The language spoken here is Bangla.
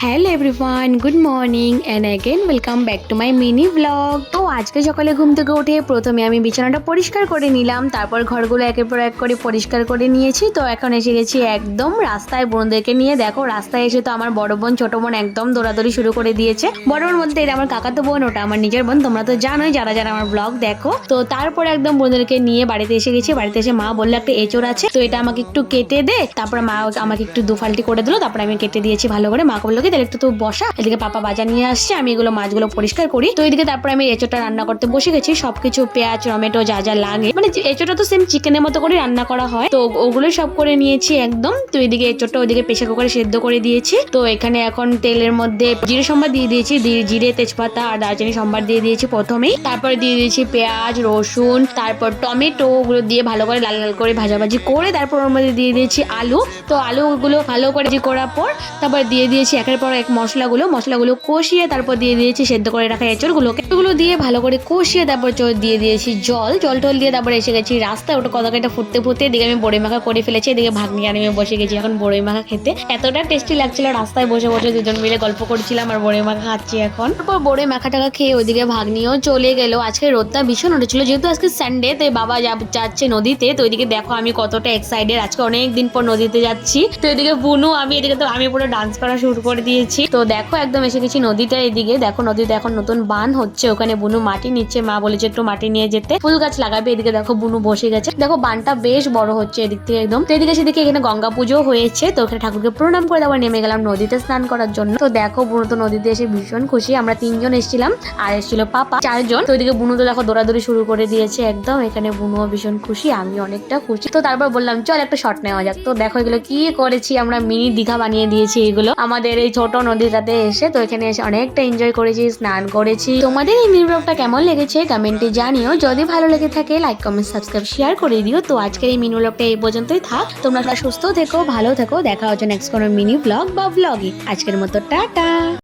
Hello everyone, good morning and again welcome back to my mini blog. তো আজকে সকালে ঘুম থেকে উঠে প্রথমে আমি বিছানাটা পরিষ্কার করে নিলাম, তারপর ঘরগুলো একের পর এক করে পরিষ্কার করে নিয়েছি। তো এখন এসে গেছি একদম রাস্তায়, বোনদেরকে নিয়ে। দেখো রাস্তায় এসে তো আমার বড় বোন ছোট বোন একদম দৌড়াদৌড়ি শুরু করে দিয়েছে। বড় বোন বলতে এটা আমার কাকাতো বোন, ওটা আমার নিজের বোন, তোমরা তো জানোই যারা যারা আমার ব্লগ দেখো। তো তারপরে একদম বোনদেরকে নিয়ে বাড়িতে এসে গেছি। বাড়িতে এসে মা বললো একটা এঁচড় আছে, তো এটা আমাকে একটু কেটে দে। তারপরে মা আমাকে একটু দুফালটি করে দিল, তারপরে আমি কেটে দিয়েছি ভালো করে। মা বললো কি তাহলে একটু তো বসা, এদিকে পাপা বাজার নিয়ে আসছে, আমি এগুলো মাছগুলো পরিষ্কার করি। তো এদিকে তারপরে আমি এঁচোড়টা রান্না করতে বসে গেছি। সবকিছু পেঁয়াজ টমেটো যা যা লাগে, মানে এঁচোড়টা তো সেম চিকেনের মতো করে রান্না করা হয়, তো ওগুলো সব করে নিয়েছি একদম। তো এদিকে এঁচোড়টা ওইদিকে প্রেসার কুকারে সেদ্ধ করে দিয়েছি। তো এখানে এখন তেলের মধ্যে জিরে সম্বার দিয়ে দিয়েছি, জিরে তেজপাতা আর দারচিনি সম্বার দিয়ে দিয়েছি প্রথমেই। তারপরে দিয়ে দিয়েছি পেঁয়াজ রসুন, তারপর টমেটো, ওগুলো দিয়ে ভালো করে লাল লাল করে ভাজাভাজি করে তারপর ওর মধ্যে দিয়ে দিয়েছি আলু। তো আলুগুলো ভালো করে করার পর তারপর দিয়ে দিয়েছি একের পর এক মশলাগুলো কষিয়ে তারপর দিয়ে দিয়েছি সেদ্ধ করে রাখা এঁচড়গুলোকে, এগুলো দিয়ে ভালো করে কষিয়ে তারপর দিয়ে দিয়েছি জল টল দিয়ে তারপর এসে গেছি রাস্তায়। ওটা কতটা ফুটতে ফুটতে এদিকে আমি বড়ি মাখা করে ফেলেছি, এদিকে ভাগ্নি আর আমি বসে গেছি এখন বড়ি মাখা খেতে। এতটা টেস্টি লাগছিল, রাস্তায় বসে বসে দুজন মিলে গল্প করছিলাম আর বড়ি মাখা খাচ্ছি এখন। তারপর বড়ি মাখা টাকা খেয়ে ওইদিকে ভাগ্নিও চলে গেল। আজকে রোদটা ভীষণ উঠেছিল, যেহেতু আজকে সানডে, তাই বাবা যাচ্ছে নদীতে। তো ওইদিকে দেখো আমি কতটা এক্সাইটেড, আজকে অনেক দিন পর নদীতে যাচ্ছি। তো এদিকে বুনু এদিকে তো আমি পুরো ডান্স করা শুরু করে দিয়েছি। তো দেখো একদম এসে গেছি নদীটা, এদিকে দেখো নদীতে এখন নতুন বান হচ্ছে, ওখানে বুনু মাটি নিচ্ছে। মা বলেছে একটু মাটি নিয়ে যেতে, ফুল গাছ লাগাবে। এদিকে দেখো বুনু বসে গেছে, দেখো বানটা বেশ বড় হচ্ছে এদিক থেকে একদম। তো এদিকে সেদিকে এখানে গঙ্গা পুজো হয়েছে, তো ওখানে ঠাকুরকে প্রণাম করে আবার নেমে গেলাম নদীতে স্নান করার জন্য। তো দেখো বুনু তো নদীতে এসে ভীষণ খুশি, আমরা 3 জন এসেছিলাম আর এসেছিল পাপা 4 জন। তো ওইদিকে বুনু তো দেখো দৌড়াদৌড়ি শুরু করে দিয়েছে একদম, এখানে বুনুও ভীষণ খুশি, আমি অনেকটা খুশি। তো তারপর বললাম চল একটা শট নেওয়া যাক। তো দেখো এগুলো কি করেছি, আমরা মিনি দীঘা বানিয়ে দিয়েছি এগুলো আমাদের এই ছোট নদীটাতে এসে। তো এখানে এসে অনেকটা এনজয় করেছি, স্নান করেছি। তোমাদের এই মিনি ব্লগটা কেমন লেগেছে কমেন্টে জানিও, যদি ভালো লেগে থাকে লাইক কমেন্ট সাবস্ক্রাইব শেয়ার করে দিও। তো আজকের এই মিনি ব্লগটা এই পর্যন্তই থাক, তোমরা সুস্থ থেকো, ভালো থেকো, দেখা হচ্ছে নেক্সট কোনো মিনি ব্লগ বা ব্লগে। আজকের মতো টাটা।